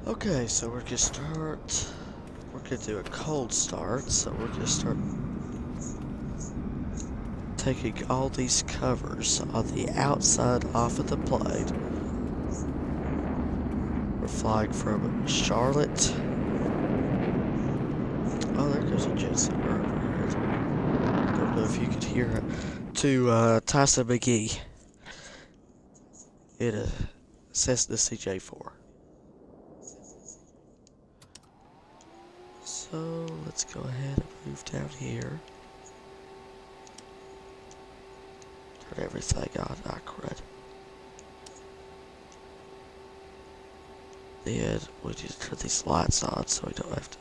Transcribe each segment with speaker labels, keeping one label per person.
Speaker 1: Okay, so we're gonna start. We're gonna do a cold start, so we're gonna start taking all these covers on the outside off of the plane. We're flying from Charlotte. Oh, there goes a jet center overhead. Don't know if you could hear it. To Tyson, McGhee in a Cessna CJ4. So let's go ahead and move down here. Turn everything on. Ah, crud. Then we need to turn these lights on so we don't have to.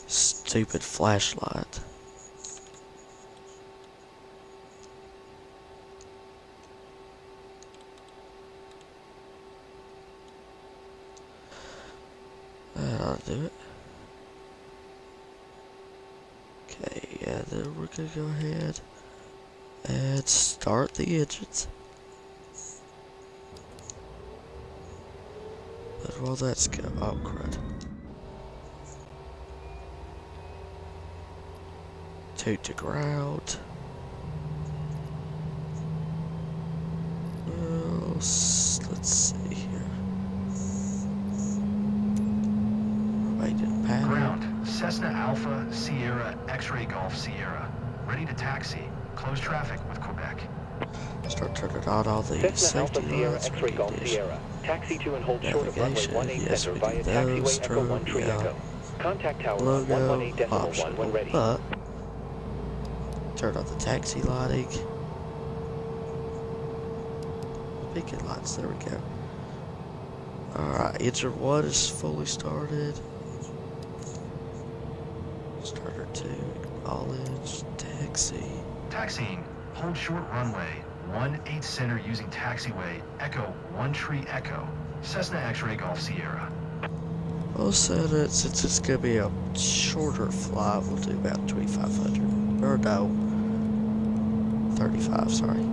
Speaker 1: Stupid flashlight. That ought to do it. Okay, yeah, then we're gonna go ahead and start the engines. But while that's go, oh crud. Toot to ground. Well, let's see here.
Speaker 2: Ground, Cessna Alpha, Sierra, X-Ray Golf, Sierra. Ready to taxi. Close traffic with Quebec.
Speaker 1: Start turning on all the
Speaker 3: Cessna Alpha,
Speaker 1: safety
Speaker 3: Sierra,
Speaker 1: lights.
Speaker 3: X-Ray Golf, Sierra. Taxi to and hold short of runway 18
Speaker 1: Yes,
Speaker 3: center
Speaker 1: we
Speaker 3: via
Speaker 1: do
Speaker 3: taxiway
Speaker 1: those.
Speaker 3: Echo 1 Tree
Speaker 1: Yeah.
Speaker 3: Echo. Contact tower on
Speaker 1: Logo
Speaker 3: 118.1 when ready.
Speaker 1: but turn on the taxi lighting. Beacon lights, there we go. Alright, engine 1 is fully started. Starter 2, acknowledge, taxi.
Speaker 2: Taxiing. Hold short runway 18 center using taxiway Echo 1 Tree Echo. Cessna X-Ray Golf, Sierra.
Speaker 1: We'll set it, since it's going to be a shorter flight, we'll do about 2,500. Or no, 35, sorry.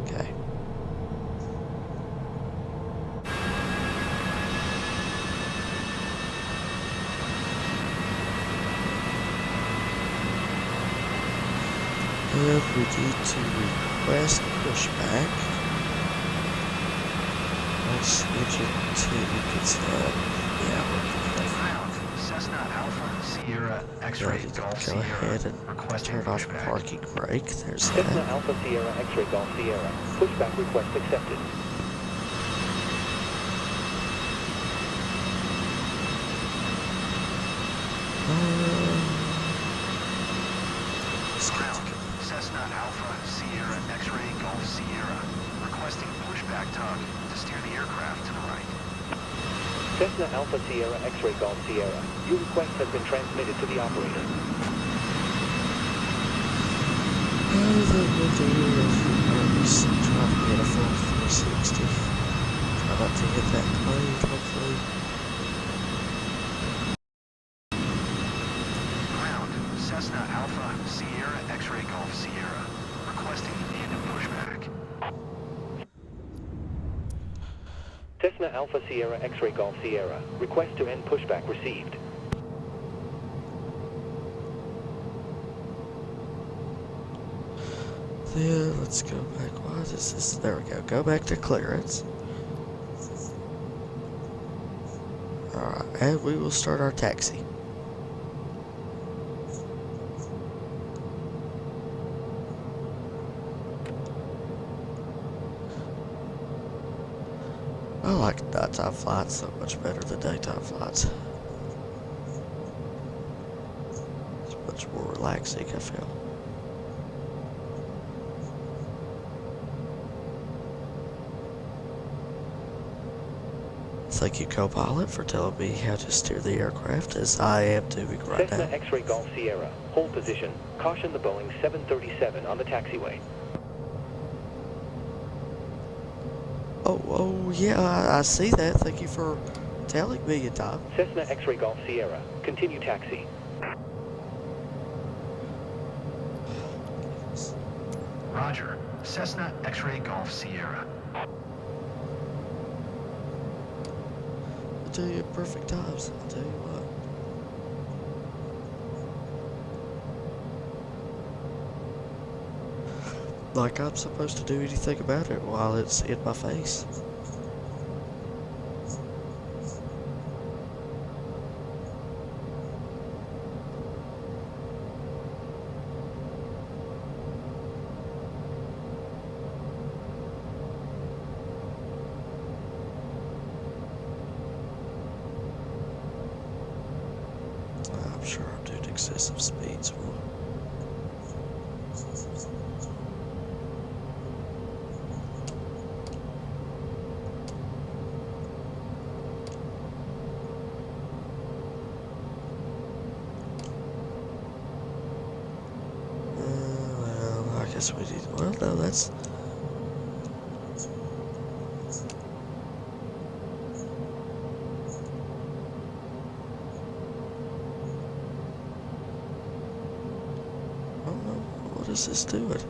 Speaker 1: Okay. And we need to request pushback. Once engine 2 gets up, yeah, we're
Speaker 2: Ground, Cessna Alpha, Sierra, X-Ray
Speaker 1: ready to
Speaker 2: Golf,
Speaker 1: go ahead
Speaker 2: Sierra.
Speaker 1: and
Speaker 2: Requesting
Speaker 1: turn off
Speaker 2: pushback.
Speaker 1: parking brake. There's
Speaker 3: Cessna
Speaker 1: that.
Speaker 3: Alpha, Sierra, X-Ray Golf, Sierra. Pushback request accepted.
Speaker 1: Let's get
Speaker 2: Ground, Cessna Alpha, Sierra, X-Ray Golf, Sierra. Requesting pushback tug to steer the aircraft to the right.
Speaker 3: Cessna Alpha, Sierra, X-Ray Golf, Sierra. Your request has been transmitted to the operator.
Speaker 1: Then we'll do try to get a full 360. Try not to hit that plane, hopefully.
Speaker 2: Ground, Cessna Alpha, Sierra, X-Ray Golf, Sierra. Requesting engine pushback.
Speaker 3: Cessna Alpha, Sierra, X-Ray Golf, Sierra. Request to end pushback received.
Speaker 1: Then let's go back. Why is this? There we go. Go back to clearance. Alright, and we will start our taxi. I like nighttime flights so much better than daytime flights. It's much more relaxing, I feel. Thank you, co-pilot, for telling me how to steer the aircraft, as I am doing right
Speaker 3: Cessna
Speaker 1: now.
Speaker 3: X-Ray Golf, Sierra. Hold position. Caution the Boeing 737 on the taxiway.
Speaker 1: Oh, yeah, I see that. Thank you for telling me in time.
Speaker 3: Cessna X-Ray Golf, Sierra. Continue taxi.
Speaker 2: Roger. Cessna X-Ray Golf, Sierra.
Speaker 1: to you at perfect times, I'll tell you what. Like I'm supposed to do anything about it while it's in my face. I'm sure I'm doing excessive speeds. Well, I guess we need. Well, no, that's. What is this doing?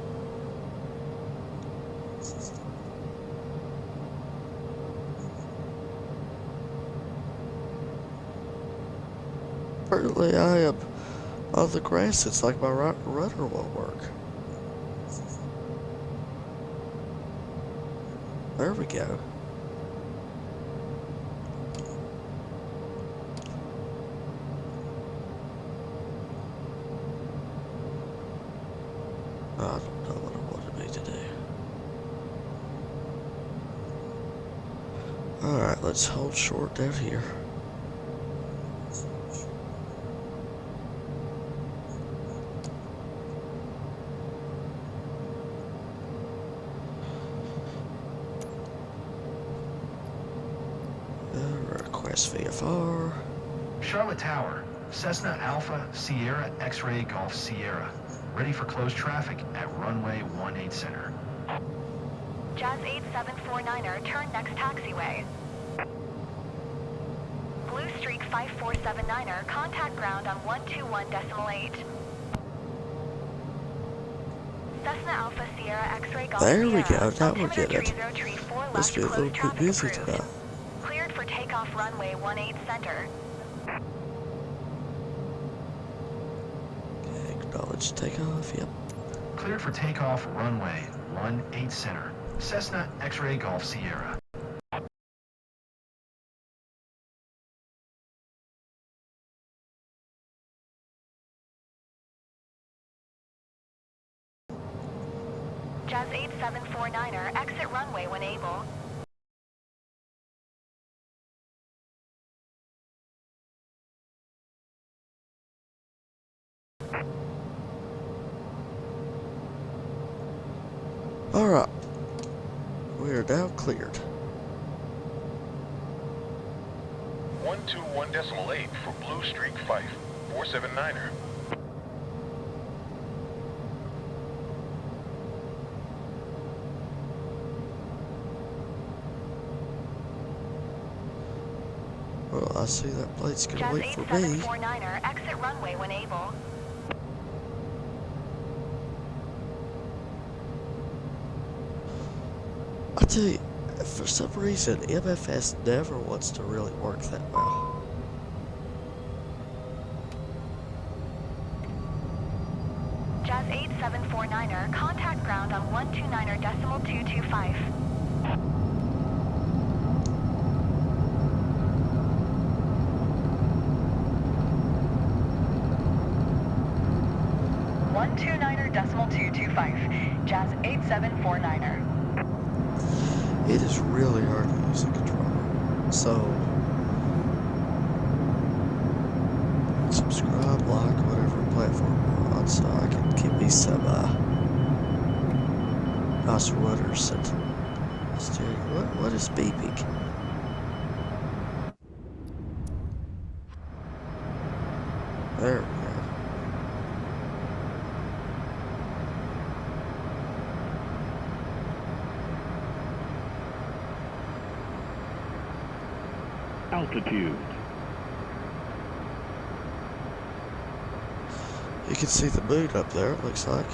Speaker 1: Apparently I am on the grass. It's like my rudder won't work. There we go. I don't know what it wanted me to do. Alright, let's hold short down here. Request VFR.
Speaker 2: Charlotte Tower, Cessna Alpha Sierra X-Ray Golf Sierra. Ready for closed traffic at runway 18 center.
Speaker 4: Jazz 8749er, turn next taxiway. Blue Streak 5479er, contact ground on 121.8. Cessna Alpha Sierra X-Ray Golf
Speaker 1: There we
Speaker 4: Sierra.
Speaker 1: go, that would get it. Must be a little bit busy tonight.
Speaker 4: Cleared for takeoff runway 18 center.
Speaker 1: Acknowledge takeoff, yep.
Speaker 2: Cleared for takeoff runway 18 center. Cessna X-Ray Golf Sierra.
Speaker 4: Jazz 8749er, exit runway when able.
Speaker 1: Alright. We are now cleared.
Speaker 5: 121.8 for Blue Streak 5479er.
Speaker 1: Well, I see that plate's gonna
Speaker 4: Jazz
Speaker 1: wait for me.
Speaker 4: 8749er, exit runway when able.
Speaker 1: I tell you, for some reason, MFS never wants to really work that well.
Speaker 4: Jazz 8749er, contact ground on 129.225. Jazz 8749er.
Speaker 1: It is really hard to use a controller. So, subscribe, like, whatever platform you're on, so I can give me some nice rudders and steering. What is beeping? There we go.
Speaker 5: Altitude.
Speaker 1: You can see the moon up there, it looks like.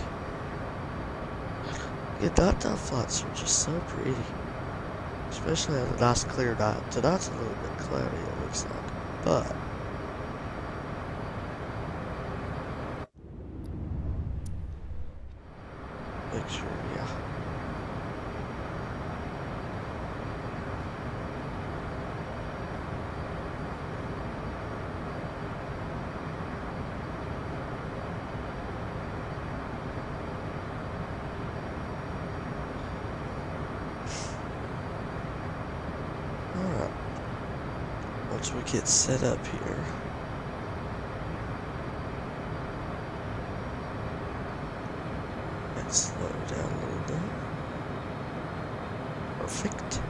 Speaker 1: Yeah, nighttime flights are just so pretty. Especially on a nice clear night. Tonight's a little bit cloudy, it looks like. But make sure, yeah. Alright. Once we get set up here. Let's slow down a little bit. Perfect.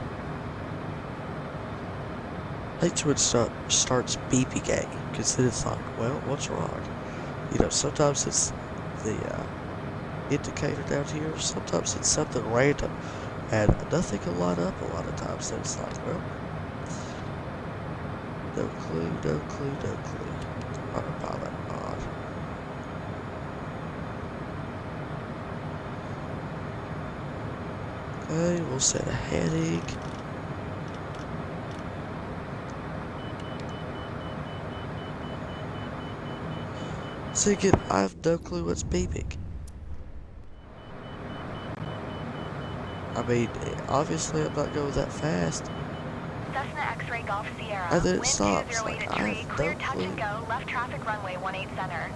Speaker 1: I hate when it starts beeping at you, because then it's like, well, what's wrong? You know, sometimes it's the indicator down here, sometimes it's something random, and nothing can line up a lot of times, then it's like, well, no clue, no clue, no clue. Autopilot on. Okay, we'll set a heading. So again, I have no clue what's beeping. I mean, obviously I'm not going that fast.
Speaker 4: Cessna X-ray Golf Sierra.
Speaker 1: And then it
Speaker 4: Wind
Speaker 1: stops.
Speaker 4: 208
Speaker 1: Like,
Speaker 4: to
Speaker 1: I
Speaker 4: tree,
Speaker 1: have
Speaker 4: clear
Speaker 1: no
Speaker 4: touch
Speaker 1: clue.
Speaker 4: and go, left traffic runway 18 center.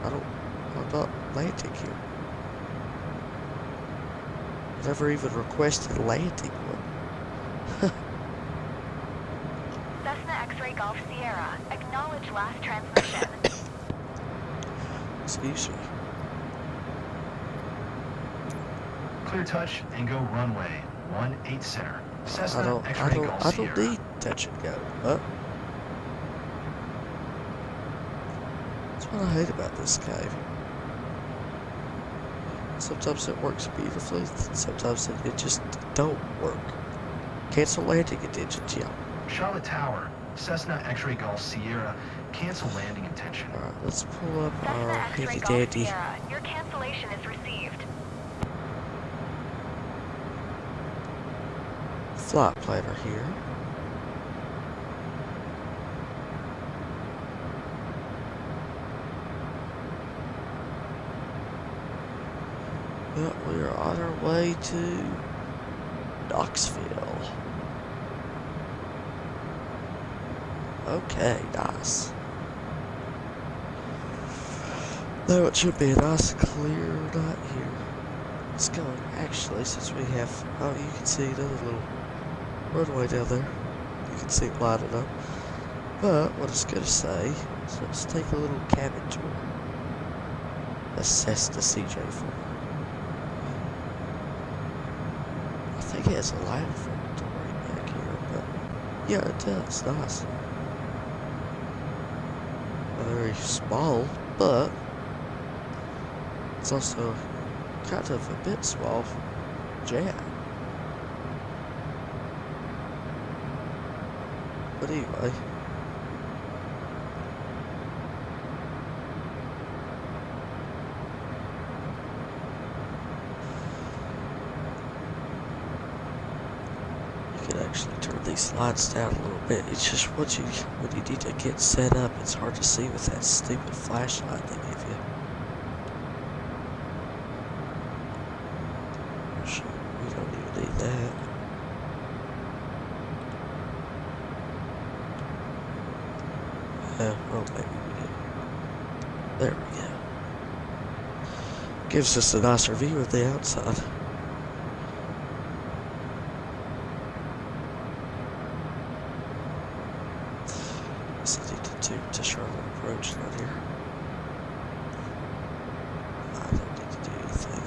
Speaker 1: I'm not landing here. I never even requested landing one.
Speaker 4: Cessna X-ray Golf Sierra. Acknowledge last transmission.
Speaker 1: Excuse me.
Speaker 2: Clear touch and go runway 18 center. Cessna
Speaker 1: I
Speaker 2: X-ray Golf
Speaker 1: don't
Speaker 2: Sierra.
Speaker 1: need touch and go. But that's what I hate about this game. Sometimes it works beautifully, sometimes it just don't work. Cancel landing intentions, yeah.
Speaker 2: Charlotte Tower. Cessna X-ray Golf Sierra. Cancel landing intention.
Speaker 1: Alright, let's pull up our
Speaker 4: Cessna X-ray
Speaker 1: handy
Speaker 4: Golf
Speaker 1: dandy
Speaker 4: Sierra. Your cancellation is received.
Speaker 1: flight planner here. Well, we are on our way to Knoxville. Okay, nice. Now it should be a nice clear night here. It's going, actually, since we have, oh, you can see another little runway down there. You can see it lighting up. But what I was going to say is let's take a little cabin tour. Assess the CJ4. I think it has a lavatory back here, but yeah, it does. Nice. Very small, but it's also kind of a bit small. Jet. But anyway. You can actually turn these lights down a little bit. It's just when you need to get set up, it's hard to see with that stupid flashlight they give you. Shoot, we don't even need that. Oh, maybe we do. There we go. Gives us a nicer view of the outside. To Charlotte Approach right here. I don't need to do anything.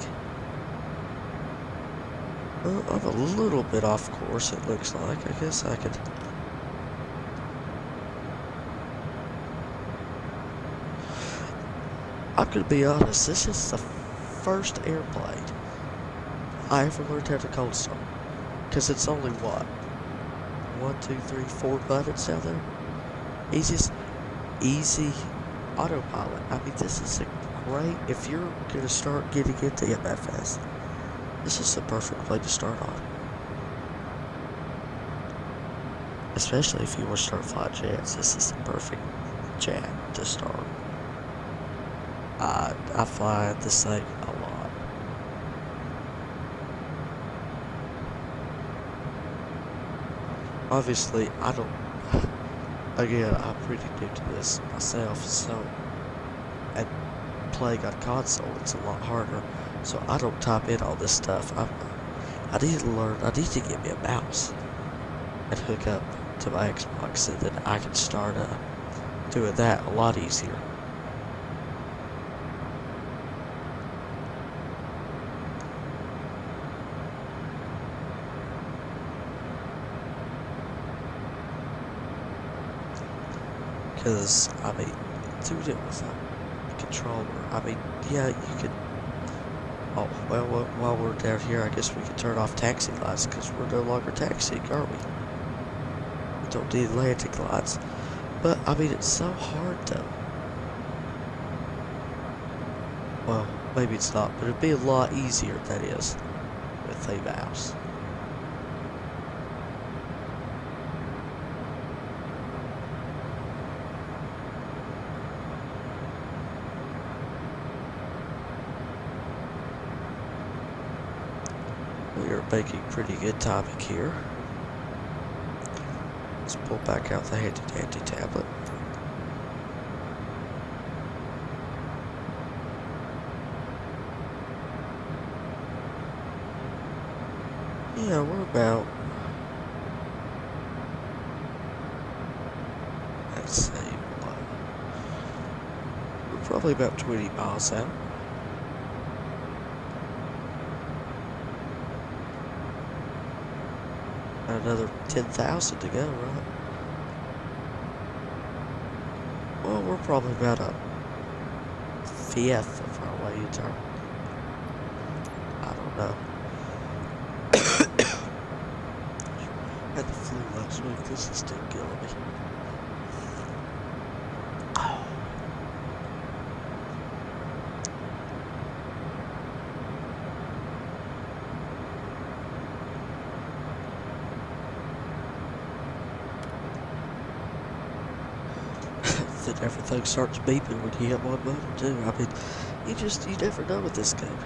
Speaker 1: Well, I'm a little bit off course, it looks like. I guess I could. I'm gonna be honest, this is the first airplane I ever learned how to cold start. Because it's only what? 1, 2, 3, 4 buttons down there? Easy autopilot. I mean, this is a right if you're gonna start getting into MFS. This is the perfect plane to start on. Especially if you want to start flying jets, this is the perfect jet to start. I fly this thing a lot. Obviously, I don't. Again, I'm pretty new to this myself, so. And playing on console, it's a lot harder. So I don't type in all this stuff. I need to learn. I need to get me a mouse and hook up to my Xbox, and then I can start doing that a lot easier. Because, I mean, doing it with a controller, I mean, yeah, you can. Oh, well, while we're down here, I guess we can turn off taxi lights, because we're no longer taxiing, are we? We don't need landing lights. But, I mean, it's so hard, though. Well, maybe it's not, but it'd be a lot easier, that is, with a mouse. We are making pretty good timing here. Let's pull back out the handy-dandy tablet. Yeah, we're about, let's see, we're probably about 20 miles out. Another 10,000 to go, right? Well, we're probably about a fifth of our way into our, I don't know. I had the flu last week. This is still killing me. That everything starts beeping when you hit one button too. I mean, you never know with this game.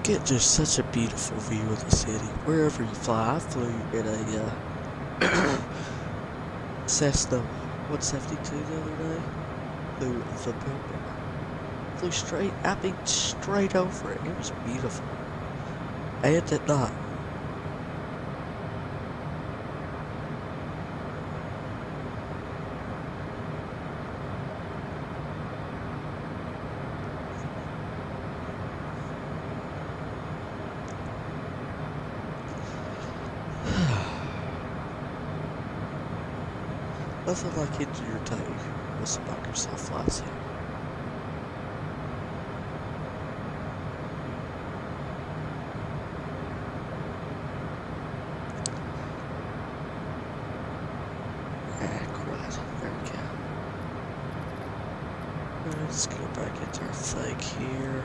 Speaker 1: Get just such a beautiful view of the city wherever you fly. I flew in a Cessna 172 the other day. Flew straight. I mean, straight over it. It was beautiful. And at night. Nothing like hitting your toe with some Microsoft Flight Sim. Right. There we go. Let's go back into our thing here.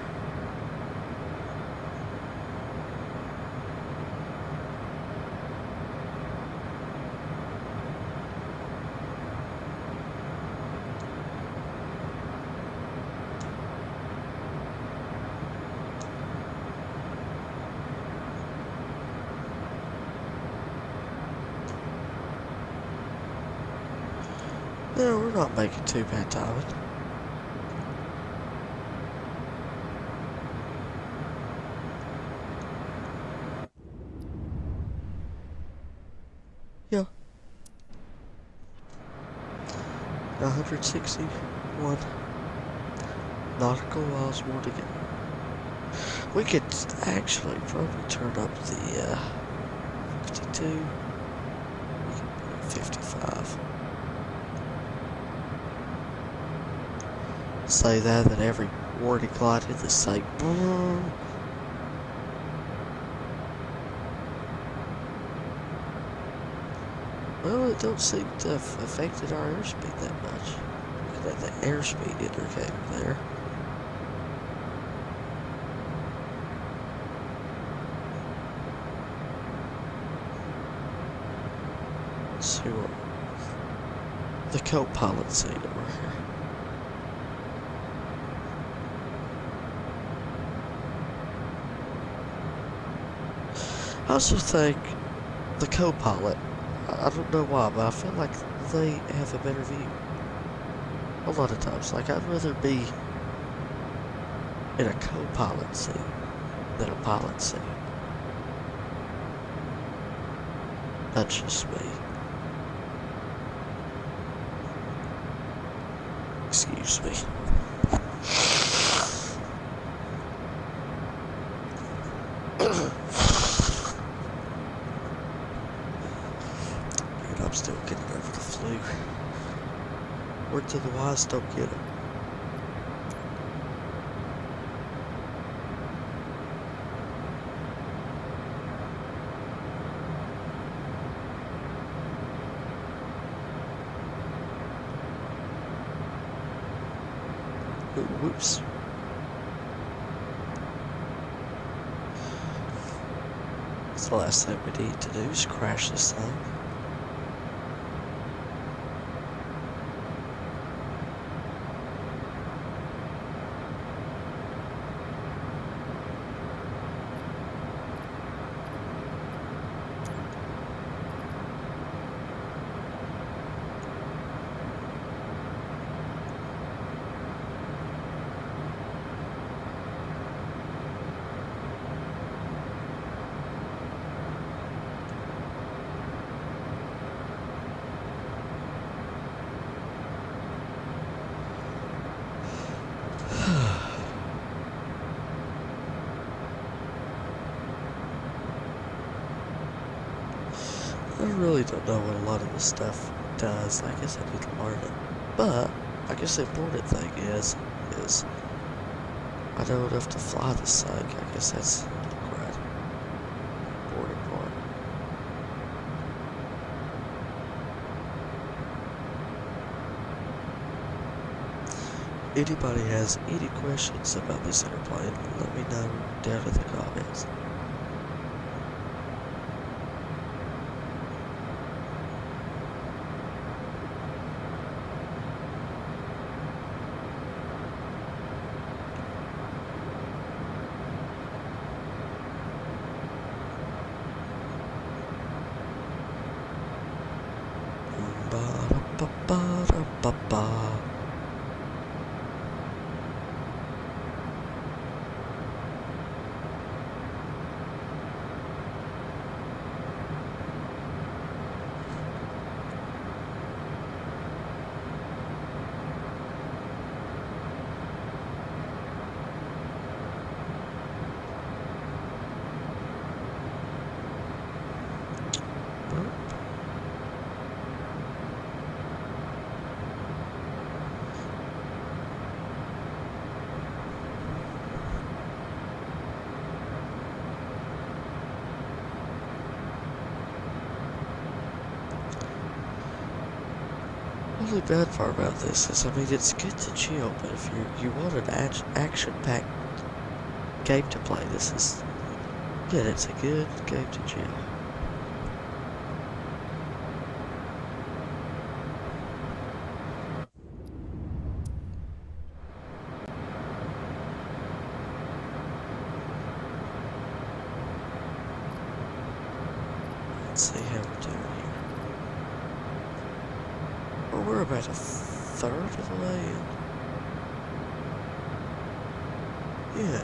Speaker 1: No, we're not making too bad timing. Yeah. 161 nautical miles more to go. We could actually probably turn up the 52. We could put 55. Say that every warning light in the same. Well, it don't seem to have affected our airspeed that much. Look at that airspeed indicator there. Let's see what the co-pilot seat over here. I also think the co-pilot, I don't know why, but I feel like they have a better view. A lot of times. Like, I'd rather be in a co-pilot seat than a pilot seat. That's just me. Excuse me. I'm still getting over the flu. Word to the wise, don't get it. Ooh, whoops. That's the last thing we need to do is crash this thing. I really don't know what a lot of this stuff does. I guess I need to learn it. But I guess the important thing is I know enough to fly this thing. I guess that's quite important part. Anybody has any questions about this airplane, let me know down in the comments. Ba-da-ba-ba-da-ba-ba. The only bad part about this is, I mean, it's good to chill, but if you want an action-packed game to play, this is, yeah, it's a good game to chill. Let's see how we're doing here. Well, we're about a third of the way in. Yeah.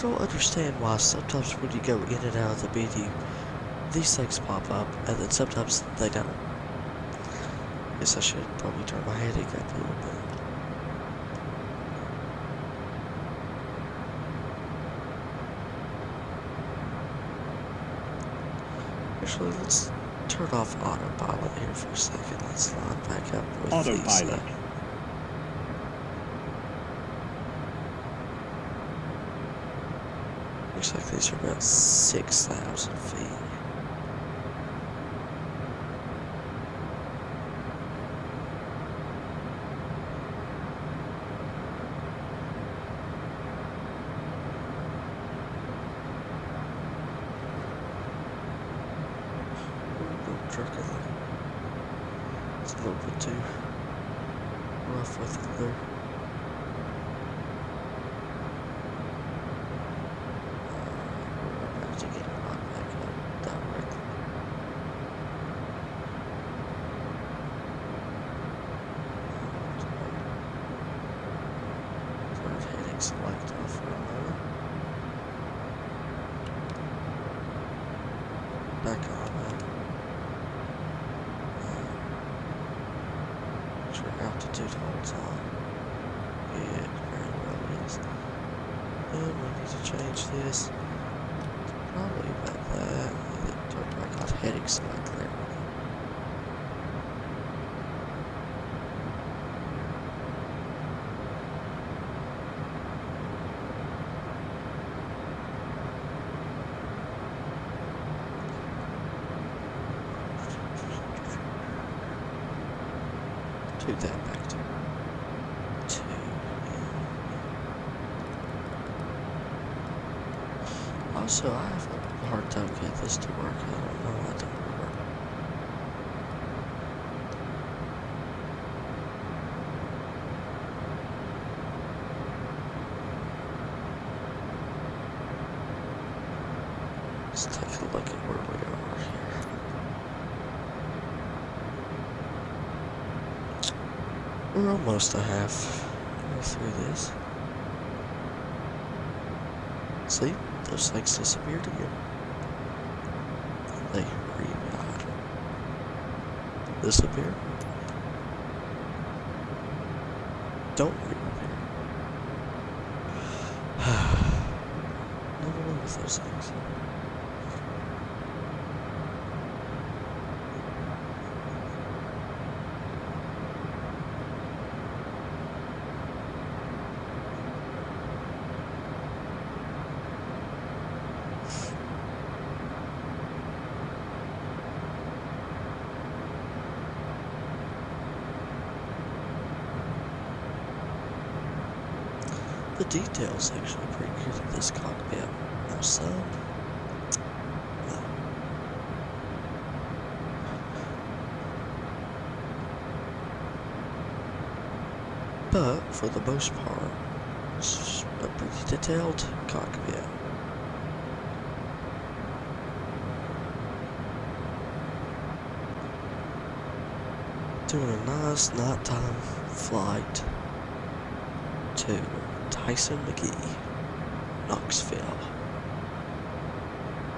Speaker 1: don't understand why sometimes when you go in and out of the menu, these things pop up, and then sometimes they don't. Guess I should probably turn my heading up a little bit. Actually, let's turn off autopilot here for a second. Let's line back up with
Speaker 6: Autopilot.
Speaker 1: Looks like these are about 6,000 feet. It's a little bit too rough with it there. We're about to get it right back up directly. Third heading select off for a moment. Back on that. Altitude holds on. It very well is. And we need to change this. Probably about that. And then turn back on heading select there. That back to 2. Also, I have a hard time getting this to work. I don't know why it don't work. Let's take a look at where we are here. We're almost a half through this. See? Those things disappeared again. They reappeared. Disappear. Don't reappear. Never know with those things. The detail's actually pretty good in this cockpit. Now some, no. But for the most part, it's a pretty detailed cockpit. Doing a nice nighttime flight to Tyson, McGhee, Knoxville,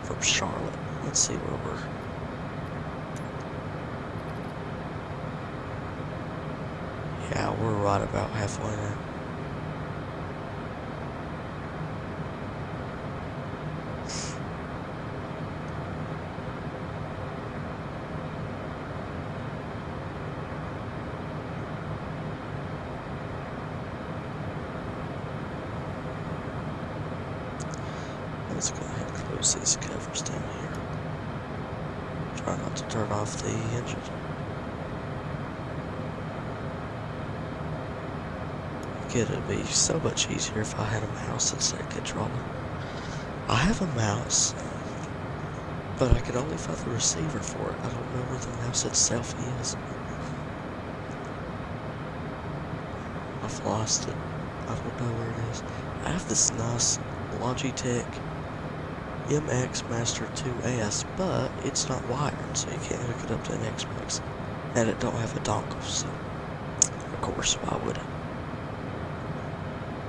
Speaker 1: from Charlotte. Let's see where we're. Yeah, we're right about halfway now. Let's go ahead and close these covers down here. Try not to turn off the engine. It'd be so much easier if I had a mouse instead of controller. I have a mouse, but I can only find the receiver for it. I don't know where the mouse itself is. I've lost it. I don't know where it is. I have this nice Logitech MX Master 2S, but it's not wired, so you can't hook it up to an Xbox. And it don't have a dongle, so of course, why would it?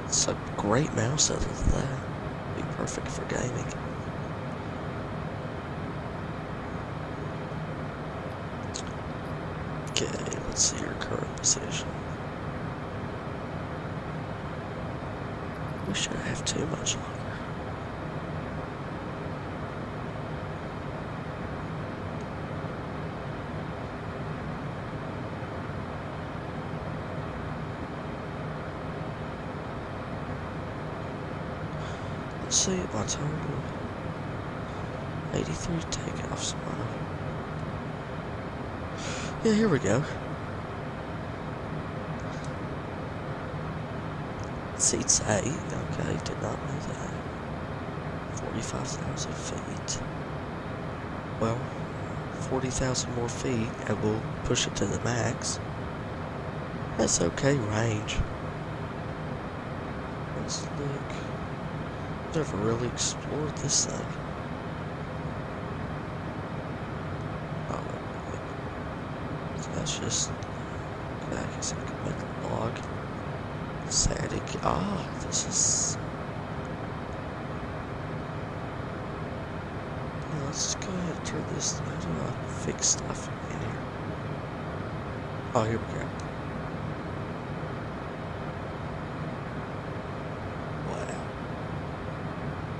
Speaker 1: It's a great mouse other than that. perfect for gaming. Okay, let's see your current position. We shouldn't have too much longer. Let's see my total. 83 takeoffs. Wow. Yeah, here we go. Seats 8. Okay, did not know that. 45,000 feet. Well, 40,000 more feet and we'll push it to the max. That's okay range. Let's look. Never really explored this thing. Oh, so that's just. I guess I can make a log. Static. Ah, this is. Yeah, let's go ahead and turn this. How do I fix stuff in here? Oh, here we go.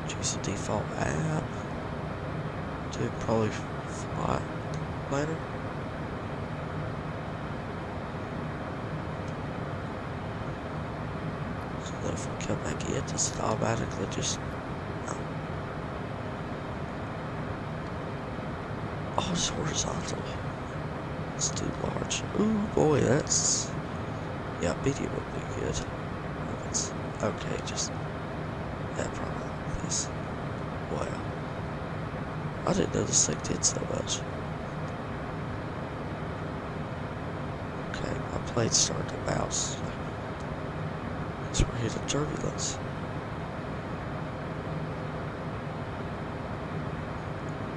Speaker 1: Choose the default app. Do probably flight planner. So that if we come back in, does it automatically just no. Oh, it's horizontal. Let's do large. Ooh boy, that's yeah, medium would be good. If it's okay, just that problem. Wow. I didn't know this thing did so much. Okay, my plane started to bounce. So we're hitting turbulence.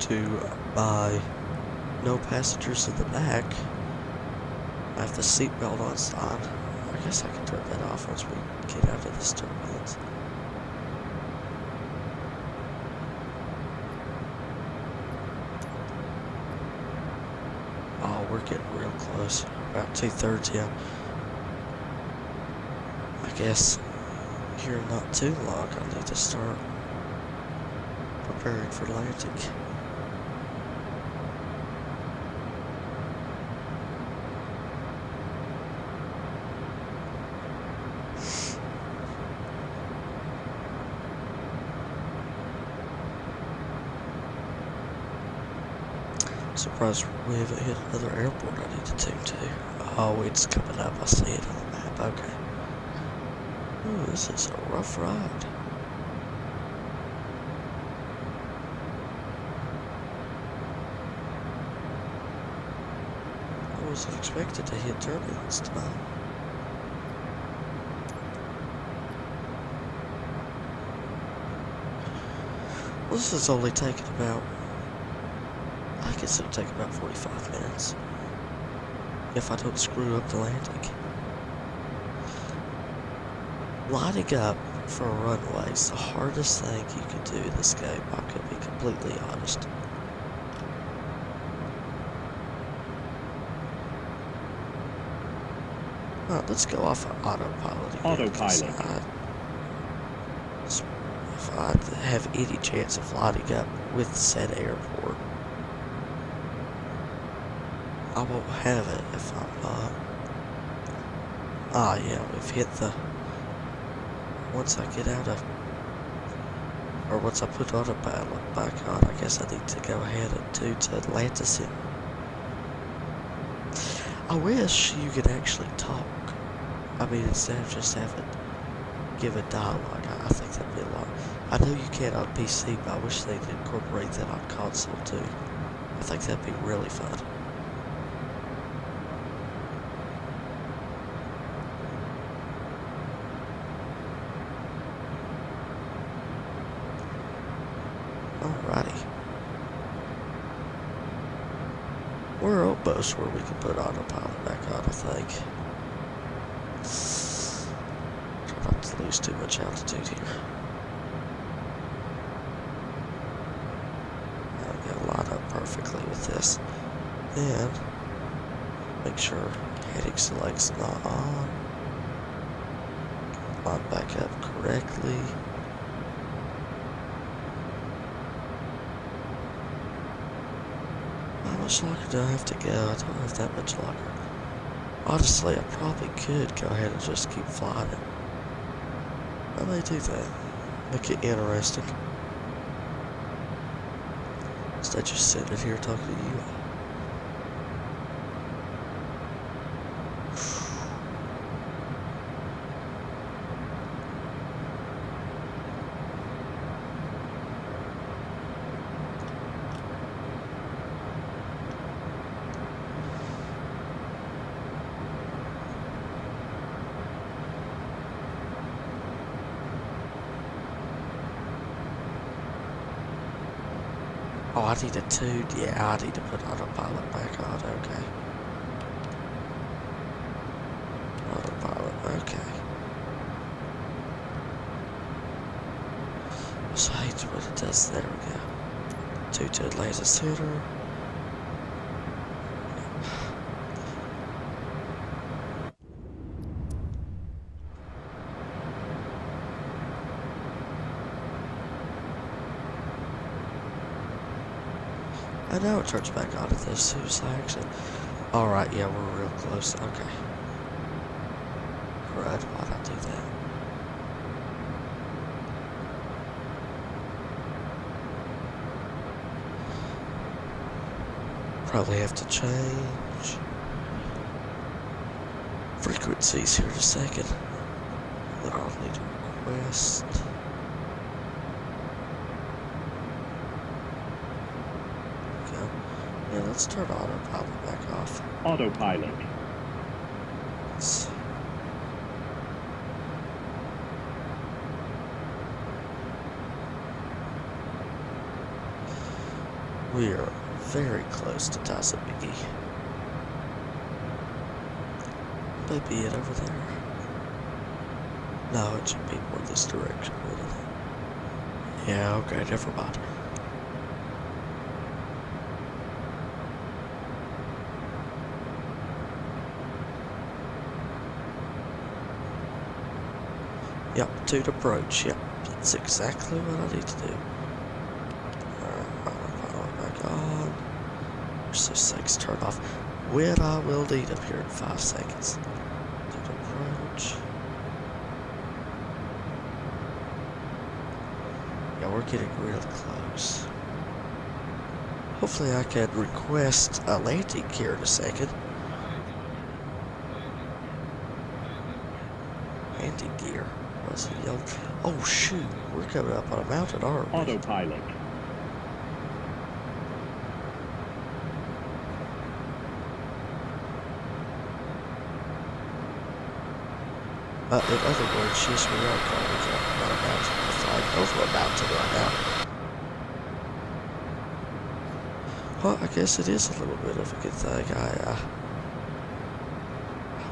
Speaker 1: To my no passengers in the back, I have the seatbelt on sign. I guess I can turn that off once we get out of this turbulence. We're getting real close. About 2/3, yeah. I guess here not too long I need to start preparing for landing. Surprised we haven't hit another airport I need to tune to. Oh, it's coming up. I see it on the map. Okay. Ooh, this is a rough ride. I wasn't expected to hit turbulence tonight. Well, this is only taking about. I guess it'll take about 45 minutes if I don't screw up the landing. Lining up for a runway is the hardest thing you can do in this game, I could be completely honest. Alright, let's go off of autopilot again.
Speaker 6: Autopilot.
Speaker 1: If I have any chance of lining up with said airport, I won't have it if I'm not. Ah, yeah, we've hit the. Once I get out of. Or once I put autopilot back on, I guess I need to go ahead and do to Atlantis in. I wish you could actually talk. I mean, instead of just having. Given dialogue, I think that'd be a lot. I know you can't on PC, but I wish they'd incorporate that on console too. I think that'd be really fun. Alrighty. We're almost where we can put autopilot back on, I think. Try not to lose too much altitude here. perfectly with this. Then, make sure heading select's not on. Line back up correctly. How much longer do I have to go? I don't have that much longer. Honestly, I probably could go ahead and just keep flying it. I may do that. Make it interesting. Instead of just sitting here talking to you. Oh, I need a tune. Yeah, I need to put autopilot back on. Okay. Autopilot. Okay. So I hate what it does. There we go. Two to Atlanta Center. I know it turns back on at this suicide exit. Alright, yeah, we're real close. Okay. Right, why'd I do that? Probably have to change frequencies here in a second. Then I'll need to request. Yeah, let's turn autopilot back off.
Speaker 6: Autopilot.
Speaker 1: Let's... We are very close to Tyson, McGhee. Maybe it over there. No, it should be more this direction, wouldn't it? Yeah, okay, never mind. Yep, to approach. Yep, that's exactly what I need to do. Autopilot back on. Where's those things turn off? When I will need up here in 5 seconds. To approach. Yeah, we're getting really close. Hopefully I can request a landing here in a second. Landing gear. What's it yellow? Oh shoot, we're coming up on a mountain, aren't we?
Speaker 6: Autopilot.
Speaker 1: In other words, yes, we are coming on a mountain. We're flying over a mountain right now. Well, I guess it is a little bit of a good thing. I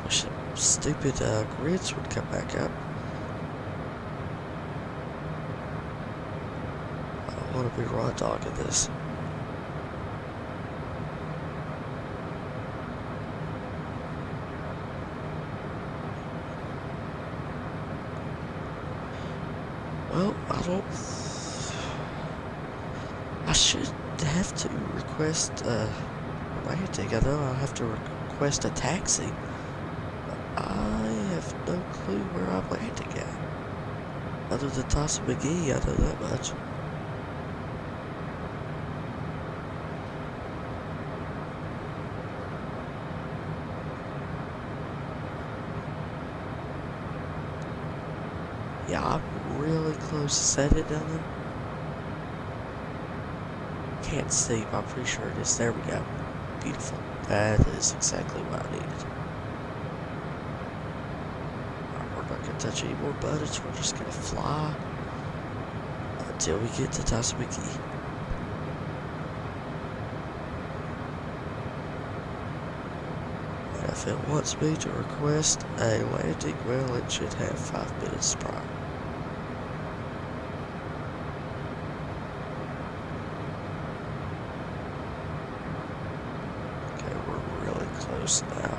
Speaker 1: wish the stupid grids would come back up. I don't want to be raw dogging this. Well, I should have to request a landing. I know I have to request a taxi. But I have no clue where I'm landing at. Other than Tyson, McGhee, I know that much. Yeah, I'm really close. Is that it down there? Can't see, but I'm pretty sure it is. There we go. Beautiful. That is exactly what I needed. We're not going to touch any more buttons. We're just going to fly until we get to Tyson, McGhee. And if it wants me to request a landing, well, it should have 5 minutes prior. close now.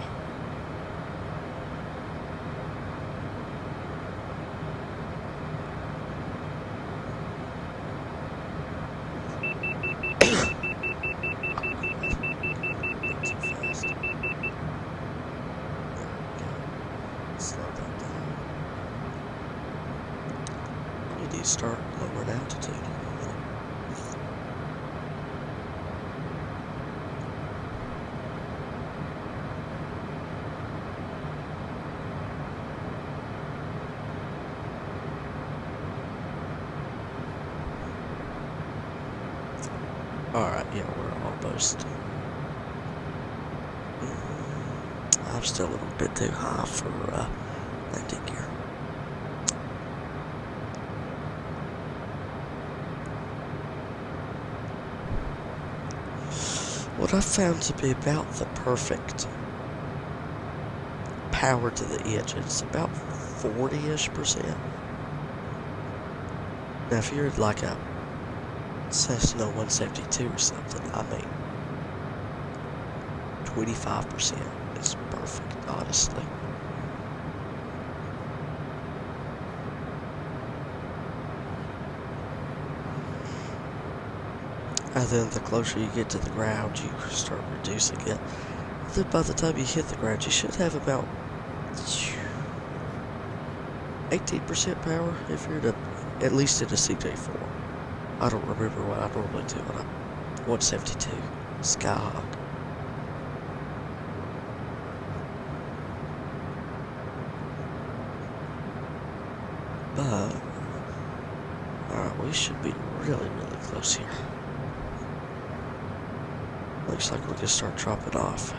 Speaker 1: Too fast. There we go. Slow that down. We need to start lowering altitude. Alright, yeah, we're almost. I'm still a little bit too high for landing gear. What I found to be about the perfect power to the edge, it's about 40-ish%. Now, if you're like a Cessna 172 or something, I mean, 25% is perfect, honestly. And then the closer you get to the ground, you start reducing it. Then by the time you hit the ground, you should have about 18% power if you're at least in a CJ4. I don't remember what I normally do when I'm 172 Skyhawk. But alright, we should be really close here. Looks like we can start dropping off.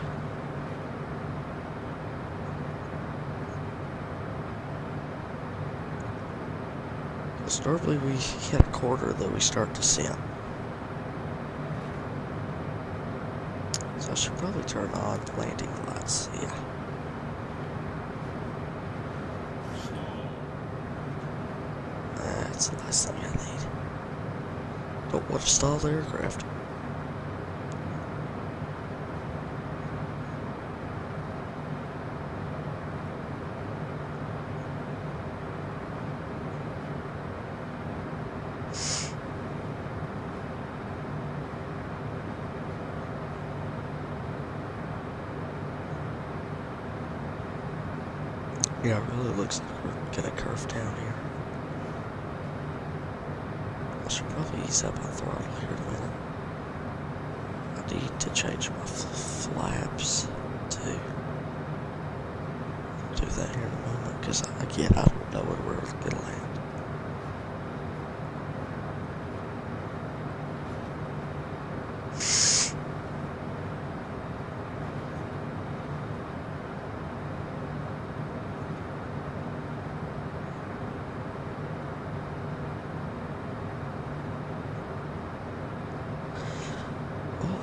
Speaker 1: Because normally we hit a quarter, then we start to descend. So I should probably turn on landing lights. Yeah. That's the last thing I need. Don't want to stall the aircraft. Yeah, it really looks like we're gonna curve down here. I should probably ease up on throttle here in a minute. I need to change my flaps too. I'll do that here in a moment, because again, I don't know where we're gonna land.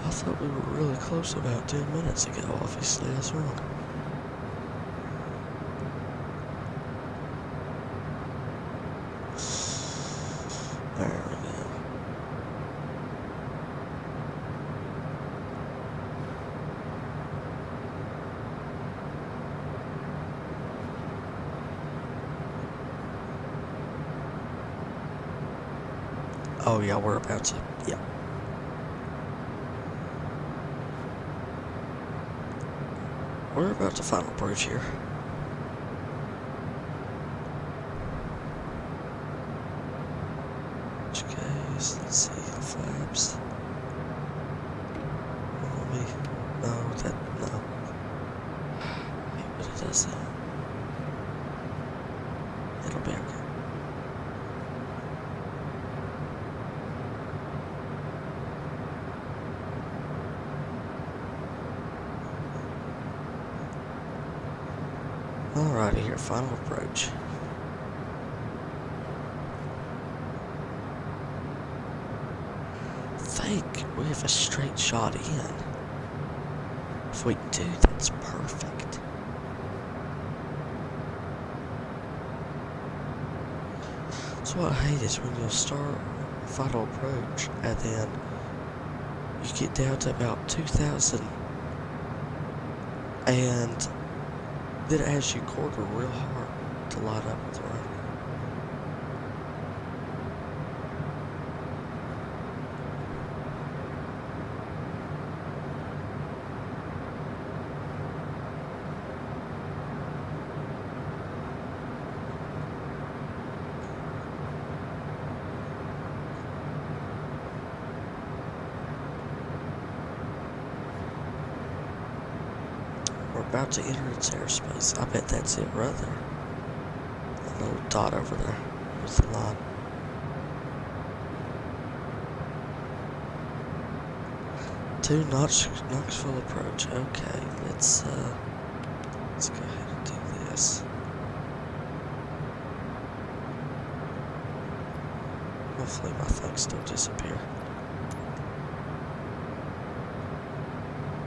Speaker 1: I thought we were really close about 10 minutes ago. Obviously, I was wrong. There we go. Oh yeah, we're about to, yeah. We're about to final approach here. Okay, let's see the flaps. No, no. But it does that. It'll be okay. Alrighty, here, final approach. I think we have a straight shot in. If we do, that's perfect. So what I hate is when you'll start final approach and then you get down to about 2,800 and then as you quarter real hard to line up with the road. We're about to enter its airspace. I bet that's it right there. That little dot over there. There's the line. To Knoxville approach. Okay, let's go ahead and do this. Hopefully my things don't disappear.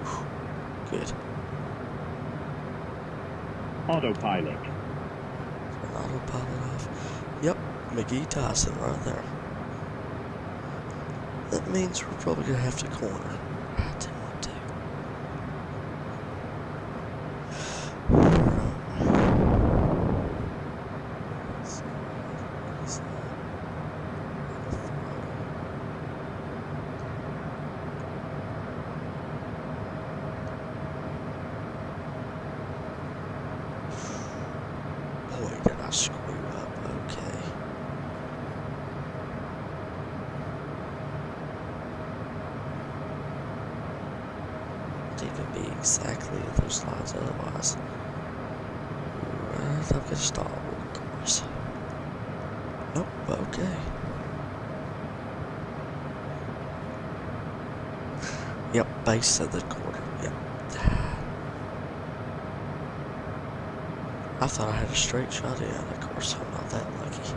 Speaker 1: Whew. Good.
Speaker 6: Autopilot.
Speaker 1: Turn autopilot off. Yep, McGhee Tyson right there. That means we're probably gonna have to corner. I didn't want to. Boy, did I screw up. Okay. It could be exactly those lines otherwise. Right up at starboard course. Nope, okay. Yep, base of the quarter. Yep. I thought I had a straight shot in. Of course, I'm not that lucky.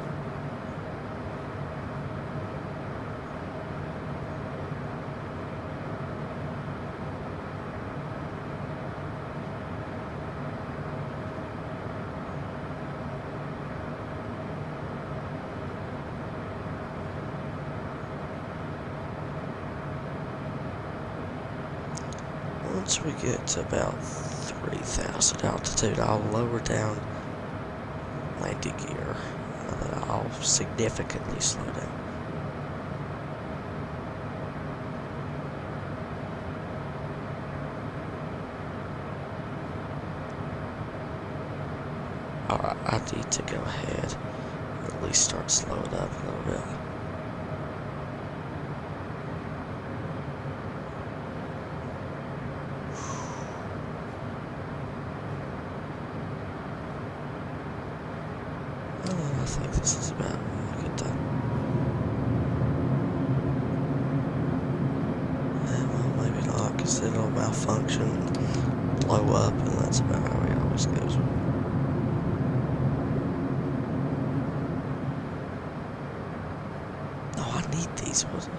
Speaker 1: Once we get to about 3,000 altitude, I'll lower down landing gear, and then I'll significantly slow down. Alright, I need to go ahead and at least start slowing up a little bit. I think this is about a good time. Yeah, well, maybe not, because it'll malfunction, blow up, and that's about how it always goes. Oh, I need these, wasn't I?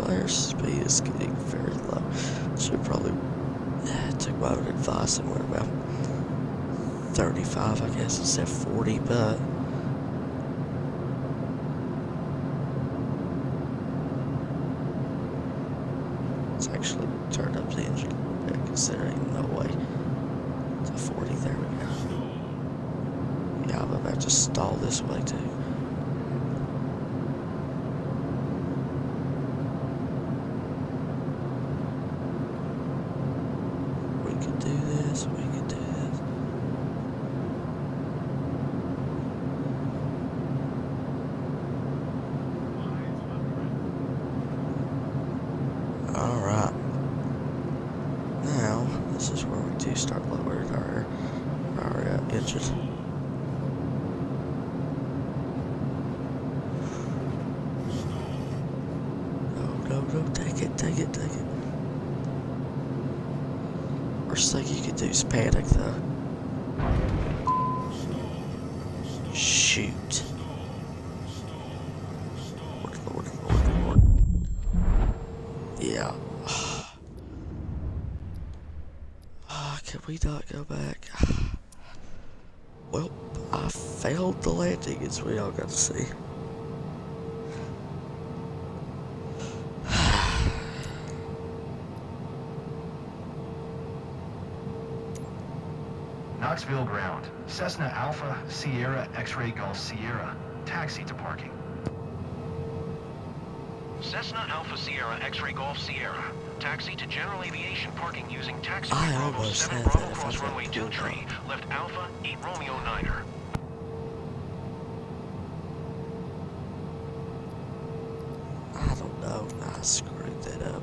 Speaker 1: Airspeed is getting very low. Should probably took my own advice and went about 35, I guess, instead of 40, but it's actually turned up the engine a little bit, considering no way to 40. There we go. Yeah, I'm about to stall this way too. We can do this. Alright. Now, this is where we do start lowering our engine. No, take it. Worst thing you could do is panic, though. shoot. Lord. Yeah. Can we not go back? Well, I failed the landing, as we all got to see.
Speaker 2: Knoxville ground. Cessna Alpha Sierra X-Ray Golf Sierra. Taxi to parking.
Speaker 7: Cessna Alpha Sierra X-Ray Golf Sierra. Taxi to general aviation parking using taxiway
Speaker 1: I
Speaker 7: Bravo
Speaker 1: almost
Speaker 7: 7
Speaker 1: had
Speaker 7: Bravo
Speaker 1: that if I
Speaker 7: cross
Speaker 1: thought
Speaker 7: runway
Speaker 1: it
Speaker 7: 2
Speaker 1: would
Speaker 7: tree. Left Alpha 8 Romeo 9er.
Speaker 1: I don't know. I screwed that up.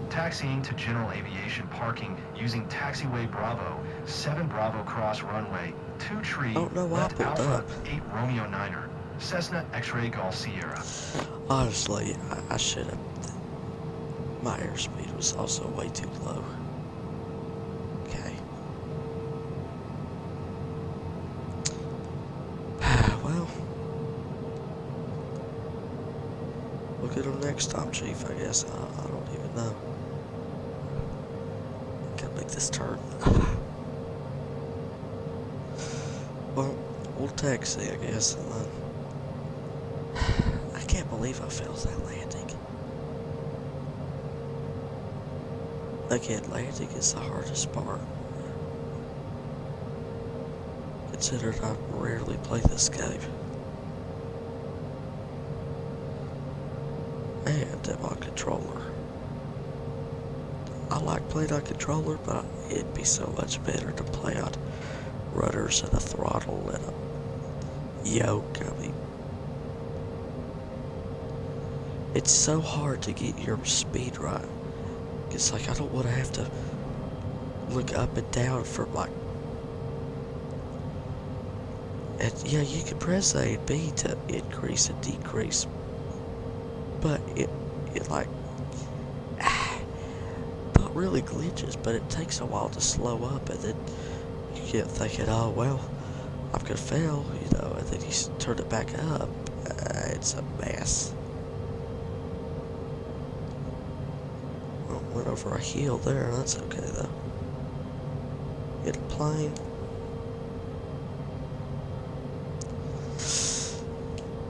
Speaker 2: Taxiing to general aviation parking using taxiway Bravo 7 Bravo cross runway 2 tree.
Speaker 1: Oh, no, I
Speaker 2: Left
Speaker 1: pulled
Speaker 2: Alpha
Speaker 1: up.
Speaker 2: 8 Romeo 9er. Cessna X-Ray Golf Sierra.
Speaker 1: Honestly, I should have. My airspeed was also way too low. Okay. Well, we'll get him next time, Chief, I guess. I don't even know. Gotta make this turn. Well, we'll taxi, I guess, and then. I can't believe I failed that landing. Again, landing is the hardest part. Considering I rarely play this game. And my controller. I like playing on controller, but it'd be so much better to play on rudders and a throttle and a yoke. I mean, it's so hard to get your speed right. It's like I don't want to have to look up and down for like. And yeah, you can press A and B to increase and decrease, but it like not really glitches, but it takes a while to slow up, and then you get thinking, oh well, I'm gonna fail, you know, and then you turn it back up. It's a mess. Well, went over a hill there. That's okay though. Hit a plane.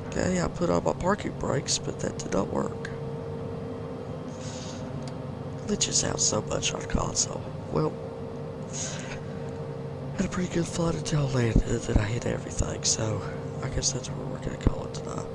Speaker 1: Okay, I put on my parking brakes, but that did not work. Glitches out so much on console. Well, had a pretty good flight until I landed, and then I hit everything, so I guess that's what we're gonna call it tonight.